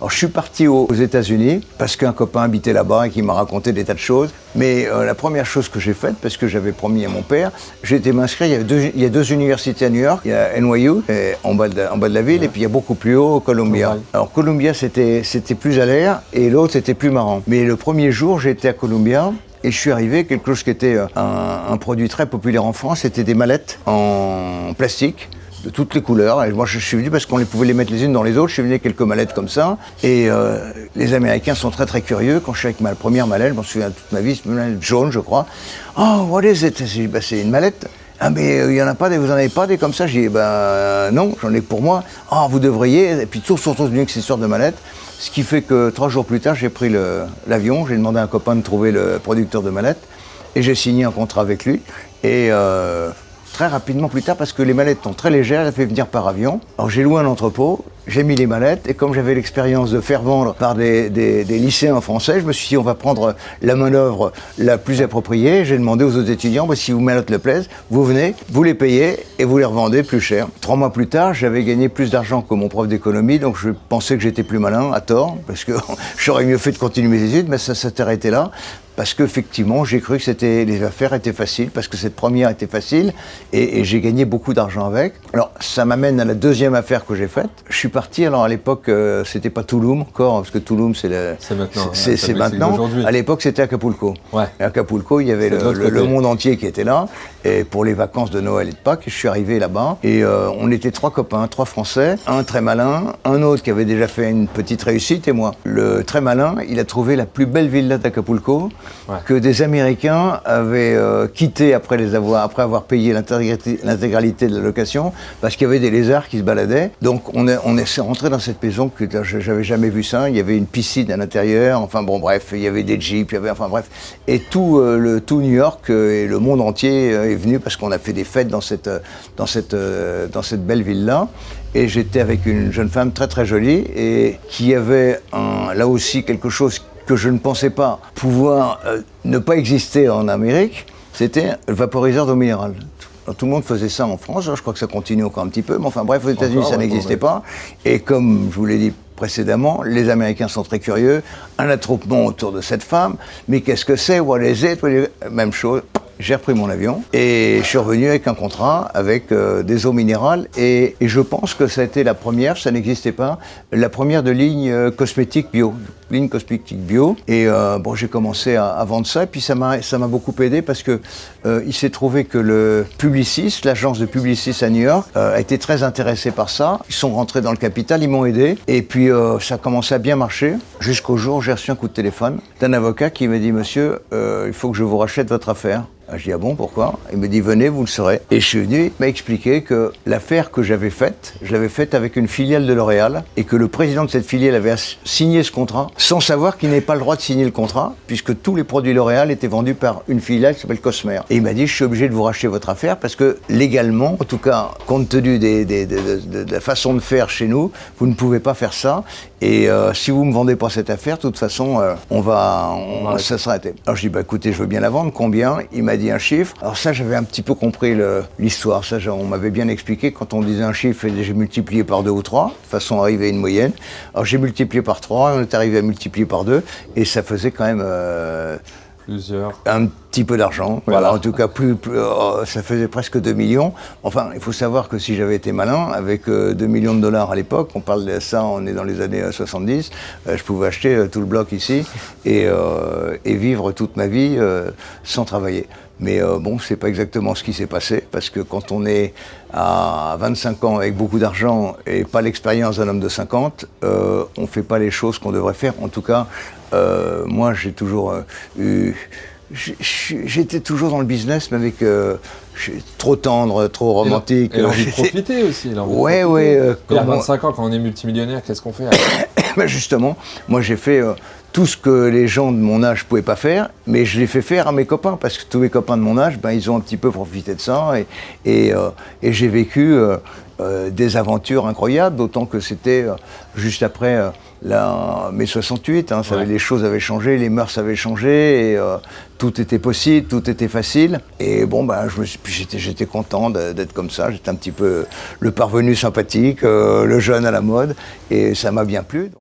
Alors, je suis parti aux États-Unis parce qu'un copain habitait là-bas et qui m'a raconté des tas de choses. Mais la première chose que j'ai faite, parce que j'avais promis à mon père, j'ai été m'inscrire. Il y a deux universités à New York. Il y a NYU en bas de la ville, et puis il y a beaucoup plus haut, Columbia. Alors Columbia, c'était plus à l'air et l'autre, c'était plus marrant. Mais le premier jour, j'étais à Columbia. Et je suis arrivé, quelque chose qui était un produit très populaire en France, c'était des mallettes en plastique de toutes les couleurs. Et moi, je suis venu parce qu'on pouvait les mettre les unes dans les autres. Je suis venu avec quelques mallettes comme ça. Et les Américains sont très très curieux. Quand je suis avec ma première mallette, je m'en souviens toute ma vie, c'est une mallette jaune, je crois. Oh, what is it? C'est une mallette. Ah, mais il y en a pas des, vous en avez pas des comme ça? J'ai dit, non, j'en ai pour moi. Ah, vous devriez. Et puis tous sont venus avec ces sortes de mallettes. Ce qui fait que 3 jours plus tard, j'ai pris l'avion. J'ai demandé à un copain de trouver le producteur de mallettes. Et j'ai signé un contrat avec lui. Et très rapidement plus tard, parce que les mallettes sont très légères, elles fait venir par avion. Alors j'ai loué un entrepôt, j'ai mis les mallettes, et comme j'avais l'expérience de faire vendre par des lycéens français, je me suis dit on va prendre la main-d'œuvre la plus appropriée. J'ai demandé aux autres étudiants, si vos mallettes le plaisent, vous venez, vous les payez et vous les revendez plus cher. 3 mois plus tard, j'avais gagné plus d'argent que mon prof d'économie, donc je pensais que j'étais plus malin, à tort, parce que j'aurais mieux fait de continuer mes études, mais ça s'est arrêté là. Parce qu'effectivement, j'ai cru que les affaires étaient faciles, parce que cette première était facile, et j'ai gagné beaucoup d'argent avec. Alors, ça m'amène à la deuxième affaire que j'ai faite. Je suis parti, alors à l'époque, c'était pas Tulum encore, parce que Tulum, c'est maintenant. C'est maintenant. À l'époque, c'était Acapulco. Ouais. À Acapulco, il y avait le monde entier qui était là, et pour les vacances de Noël et de Pâques, je suis arrivé là-bas, et on était 3 copains, 3 Français, un très malin, un autre qui avait déjà fait une petite réussite, et moi. Le très malin, il a trouvé la plus belle villa d'Acapulco, que des Américains avaient quitté après avoir payé l'intégralité de la location, parce qu'il y avait des lézards qui se baladaient. Donc on est rentré dans cette maison que j'avais jamais vu ça. Il y avait une piscine à l'intérieur, enfin bon bref, il y avait des jeeps, enfin bref. Et tout New York et le monde entier est venu parce qu'on a fait des fêtes dans cette belle ville-là. Et j'étais avec une jeune femme très très jolie et qui avait là aussi quelque chose que je ne pensais pas pouvoir ne pas exister en Amérique, c'était le vaporiseur d'eau minérale. Alors, tout le monde faisait ça en France, je crois que ça continue encore un petit peu, mais enfin bref, aux États-Unis ça n'existait pas. Et comme je vous l'ai dit précédemment, les Américains sont très curieux, un attroupement autour de cette femme, mais qu'est-ce que c'est, what is it? Même chose. J'ai repris mon avion et je suis revenu avec un contrat avec des eaux minérales et je pense que ça a été la première, ça n'existait pas, la première de ligne cosmétique bio. Ligne cosmétique bio. Et j'ai commencé à vendre ça et puis ça m'a beaucoup aidé parce que il s'est trouvé que le Publicis, l'agence de Publicis à New York, a été très intéressé par ça. Ils sont rentrés dans le capital, ils m'ont aidé et puis ça a commencé à bien marcher jusqu'au jour où j'ai reçu un coup de téléphone d'un avocat qui m'a dit « Monsieur, il faut que je vous rachète votre affaire ». Je dis « Ah bon, pourquoi ?» Il me dit « Venez, vous le saurez ». Et je suis venu, il m'a expliqué que l'affaire que j'avais faite, je l'avais faite avec une filiale de L'Oréal et que le président de cette filiale avait signé ce contrat sans savoir qu'il n'avait pas le droit de signer le contrat puisque tous les produits L'Oréal étaient vendus par une filiale qui s'appelle Cosmer. Et il m'a dit « Je suis obligé de vous racheter votre affaire parce que légalement, en tout cas, compte tenu de la façon de faire chez nous, vous ne pouvez pas faire ça et si vous ne me vendez pas cette affaire, de toute façon, ça sera arrêté. » Alors je dis « Écoutez, je veux bien la vendre, combien ?» Il m'a dit un chiffre. Alors ça, j'avais un petit peu compris l'histoire. Ça, on m'avait bien expliqué. Quand on disait un chiffre, j'ai multiplié par 2 ou 3, de façon à arriver à une moyenne. Alors j'ai multiplié par 3, on est arrivé à multiplier par 2, et ça faisait quand même un petit peu d'argent. Voilà. En tout cas, ça faisait presque 2 millions. Enfin, il faut savoir que si j'avais été malin, avec 2 millions de dollars à l'époque, on parle de ça, on est dans les années 70, je pouvais acheter tout le bloc ici et vivre toute ma vie sans travailler. Mais c'est pas exactement ce qui s'est passé, parce que quand on est à 25 ans avec beaucoup d'argent et pas l'expérience d'un homme de 50, on fait pas les choses qu'on devrait faire. En tout cas, moi j'ai toujours j'étais toujours dans le business, mais avec trop tendre, trop romantique. Et l'envie de profiter aussi. Ouais. Et à 25 ans, quand on est multimillionnaire, qu'est-ce qu'on fait? Justement, moi j'ai fait tout ce que les gens de mon âge ne pouvaient pas faire, mais je l'ai fait faire à mes copains, parce que tous mes copains de mon âge, ils ont un petit peu profité de ça, et j'ai vécu des aventures incroyables, d'autant que c'était juste après là, mai 68, hein, Ouais. les choses avaient changé, les mœurs avaient changé, et tout était possible, tout était facile. Et bon, bah, j'étais content d'être comme ça, j'étais un petit peu le parvenu sympathique, le jeune à la mode, et ça m'a bien plu.